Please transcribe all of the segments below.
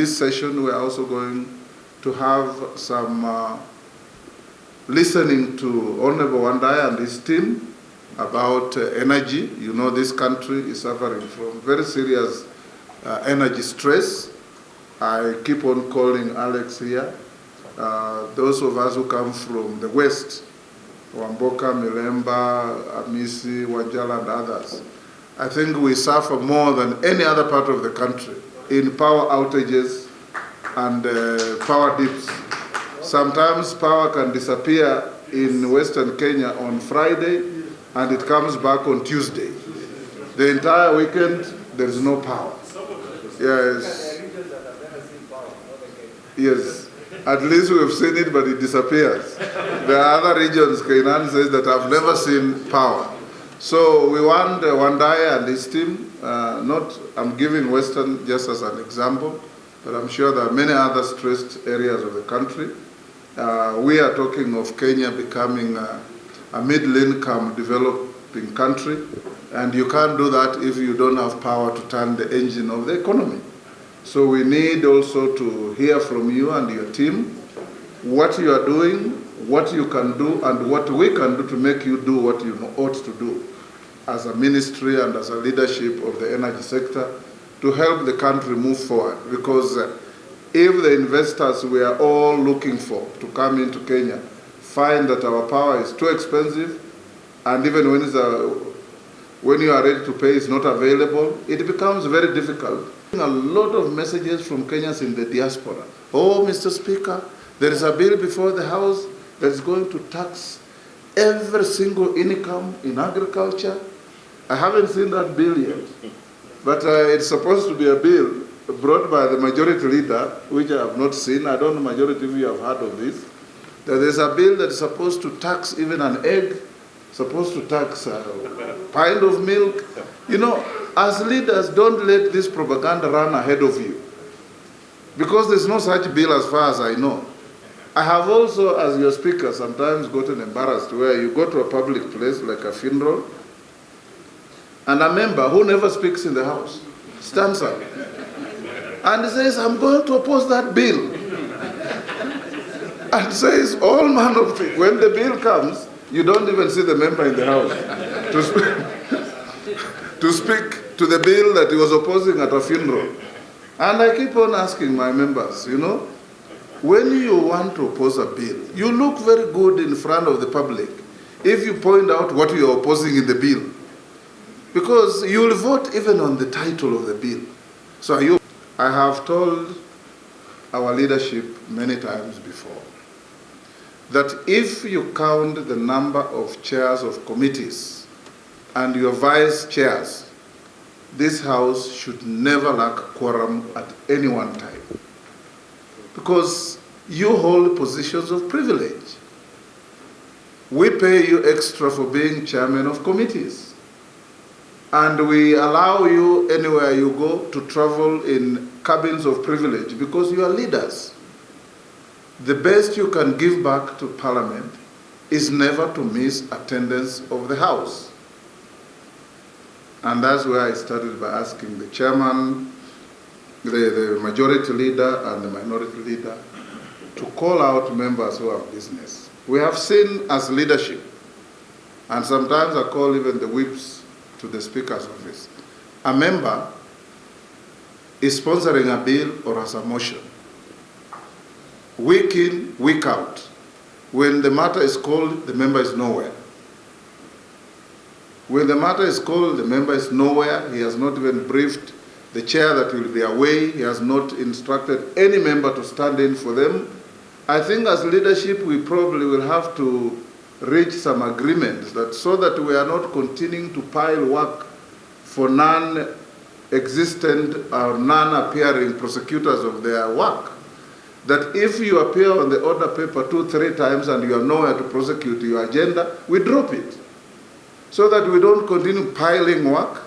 this session, we are also going to have some listening to Honorable Wandai and his team about energy. You know, this country is suffering from very serious energy stress. I keep on calling Alex here. Those of us who come from the West, Wamboka, Milemba, Amisi, Wajala, and others, I think we suffer more than any other part of the country in power outages and power dips. Sometimes power can disappear in Western Kenya on Friday and it comes back on Tuesday. The entire weekend, there is no power. Yes. Yes. At least we have seen it, but it disappears. There are other regions, Kainan says, that have never seen power. So we want Wandai and his team, I'm giving Western just as an example, but I'm sure there are many other stressed areas of the country. We are talking of Kenya becoming a middle-income developing country, and you can't do that if you don't have power to turn the engine of the economy. So we need also to hear from you and your team what you are doing, what you can do, and what we can do to make you do what you ought to do as a ministry and as a leadership of the energy sector to help the country move forward. Because if the investors we are all looking for to come into Kenya find that our power is too expensive, and even when you are ready to pay is not available, it becomes very difficult. A lot of messages from Kenyans in the diaspora. Oh, Mr. Speaker, there is a bill before the House that is going to tax every single income in agriculture. I haven't seen that bill yet, but it's supposed to be a bill brought by the majority leader, which I have not seen. I don't know majority of you have heard of this. That there's a bill that is supposed to tax even an egg, supposed to tax a pint of milk. You know, as leaders, don't let this propaganda run ahead of you, because there's no such bill as far as I know. I have also, as your speaker, sometimes gotten embarrassed where you go to a public place like a funeral, and a member who never speaks in the House stands up and says, I'm going to oppose that bill. And says all manner of things. When the bill comes, you don't even see the member in the House to speak to the bill that he was opposing at a funeral. And I keep on asking my members, you know, when you want to oppose a bill, you look very good in front of the public if you point out what you are opposing in the bill. Because you will vote even on the title of the bill. So I have told our leadership many times before that if you count the number of chairs of committees and your vice chairs, this House should never lack quorum at any one time. Because you hold positions of privilege. We pay you extra for being chairman of committees. And we allow you, anywhere you go, to travel in cabins of privilege because you are leaders. The best you can give back to Parliament is never to miss attendance of the House. And that's where I started by asking the chairman, the majority leader and the minority leader to call out members who have business. We have seen as leadership, and sometimes I call even the whips to the Speaker's office, a member is sponsoring a bill or has a motion. Week in, week out. When the matter is called, the member is nowhere. When the matter is called, the member is nowhere. He has not even briefed the chair that will be away. He has not instructed any member to stand in for them. I think as leadership, we probably will have to reach some agreements that so that we are not continuing to pile work for non-existent or non-appearing prosecutors of their work. That if you appear on the order paper 2-3 times and you are nowhere to prosecute your agenda, we drop it. So that we don't continue piling work,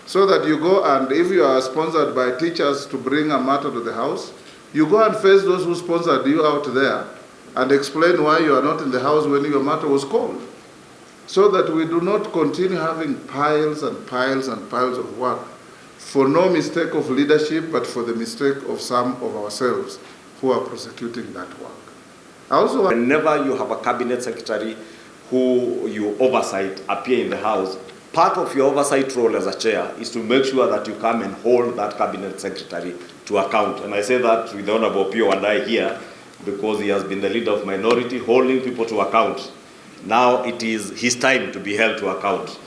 so that you go and if you are sponsored by teachers to bring a matter to the House, you go and face those who sponsored you out there and explain why you are not in the House when your matter was called. So that we do not continue having piles and piles and piles of work for no mistake of leadership, but for the mistake of some of ourselves who are prosecuting that work. Also, whenever you have a cabinet secretary who you oversight appear in the House, part of your oversight role as a chair is to make sure that you come and hold that cabinet secretary to account. And I say that with the Honorable Pio and I here, because he has been the leader of minority, holding people to account. Now it is his time to be held to account.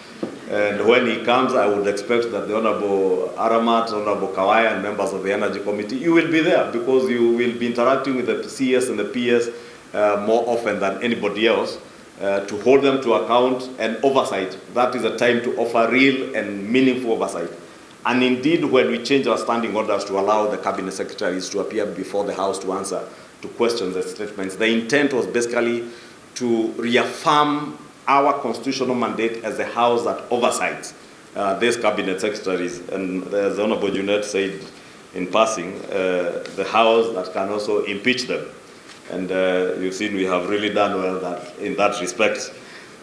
And when he comes, I would expect that the Honorable Aramat, Honorable Kawaya, and members of the Energy Committee, you will be there because you will be interacting with the CS and the PS more often than anybody else to hold them to account and oversight. That is a time to offer real and meaningful oversight. And indeed, when we change our standing orders to allow the cabinet secretaries to appear before the House to answer to questions and statements, the intent was basically to reaffirm our constitutional mandate as a House that oversights these cabinet secretaries. And as the Honorable Junet said in passing, the House that can also impeach them. And you've seen we have really done well in that respect.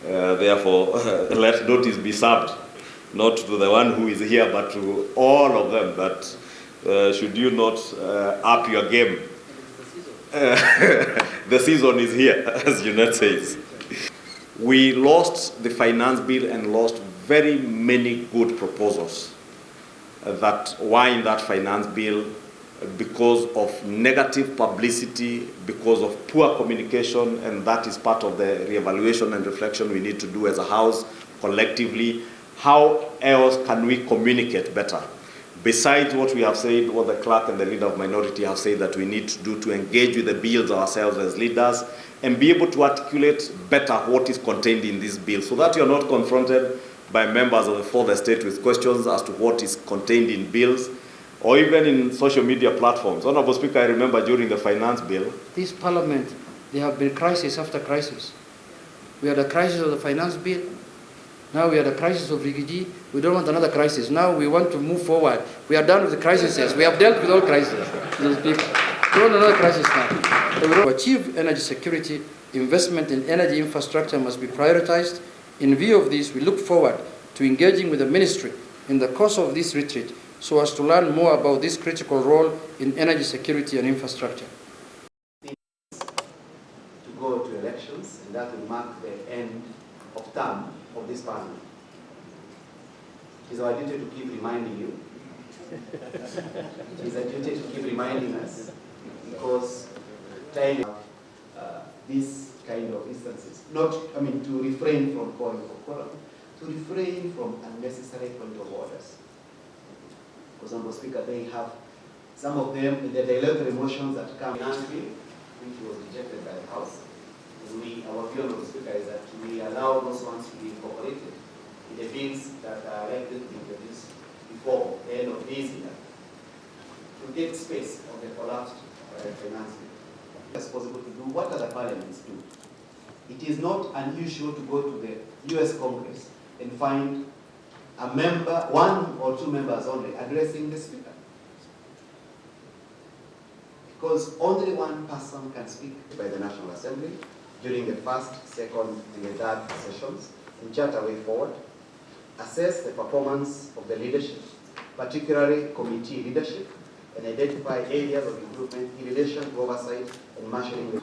Therefore, let notice be served, not to the one who is here, but to all of them, that should you not up your game, the season is here, as Junet says. We lost the finance bill and lost very many good proposals that were in that finance bill because of negative publicity, because of poor communication, and that is part of the reevaluation and reflection we need to do as a House collectively. How else can we communicate better? Besides what we have said, what the clerk and the leader of minority have said that we need to do to engage with the bills ourselves as leaders and be able to articulate better what is contained in this bill so that you're not confronted by members of the fourth estate with questions as to what is contained in bills or even in social media platforms. Honorable Speaker, I remember during the finance bill. This parliament, there have been crisis after crisis. We had a crisis of the finance bill. Now we had a crisis of refugee. We don't want another crisis. Now we want to move forward. We are done with the crises. We have dealt with all crises. We want another crisis now. To achieve energy security, investment in energy infrastructure must be prioritized. In view of this, we look forward to engaging with the ministry in the course of this retreat so as to learn more about this critical role in energy security and infrastructure. To go to elections, and that will mark the end of term of this parliament. It is our duty to keep reminding you. It is a duty to keep reminding us because time these kind of instances, to refrain from calling for quorum, to refrain from unnecessary point of orders. Because, Honorable Speaker, they have some of them, the dilatory motions that come in which was rejected by the House. Our view, Honorable Speaker, is that we allow those ones to be incorporated in the bills that are likely to be introduced before the end of this year to take space of the collapsed finance bill. As possible to do what other parliaments do. It is not unusual to go to the US Congress and find a member, one or two members only, addressing the Speaker. Because only one person can speak by the National Assembly during the first, second, and the third sessions and chart a way forward, assess the performance of the leadership, particularly committee leadership, and identify areas of improvement in relation to oversight and marshalling.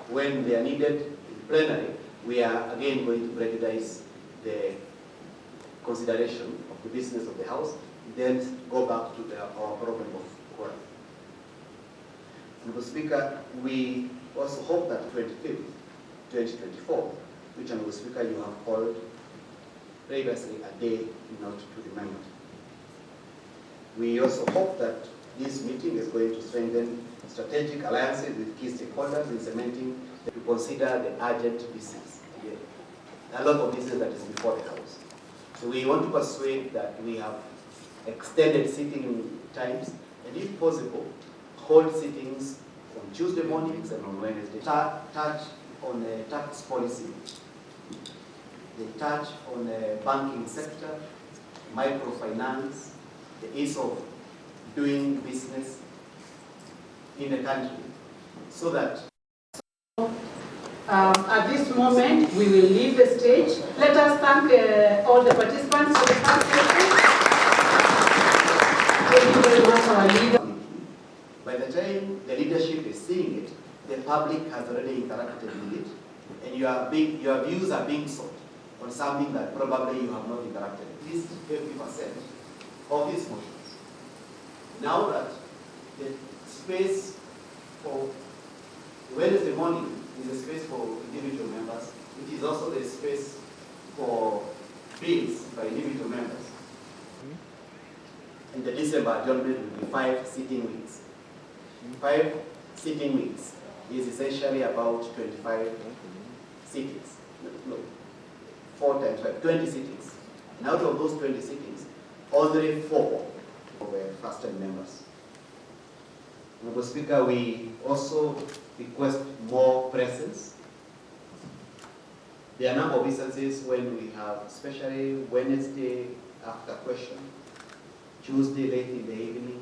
When they are needed in plenary, we are again going to prioritize the consideration of the business of the House, then go back to our problem of quorum. Mr. Speaker, we also hope that 25th, 2024, which, Mr. Speaker, you have called previously a day not to remember. We also hope that this meeting is going to strengthen strategic alliances with key stakeholders in cementing to consider the urgent business. A lot of business that is before the House. So we want to persuade that we have extended sitting times and, if possible, hold sittings on Tuesday mornings and on Wednesday. Touch on the tax policy. They touch on the banking sector, microfinance, the ease of doing business in the country, so that at this moment we will leave the stage. Let us thank all the participants for the first session. our leader. By the time the leadership is seeing it, the public has already interacted with it, and your views are being sought on something that probably you have not interacted with. At least 50% of these motions. Now that the space for Wednesday morning is a space for individual members, it is also the space for bills by individual members. And the December adjournment will be 5 sitting weeks. 5 sitting weeks is essentially about 25 sittings. No, 4 times 5, 20 sittings. And out of those 20 sittings, only 4 were first-time members. Mr. Speaker, we also request more presence. There are a number of instances when we have, especially Wednesday after question, Tuesday late in the evening,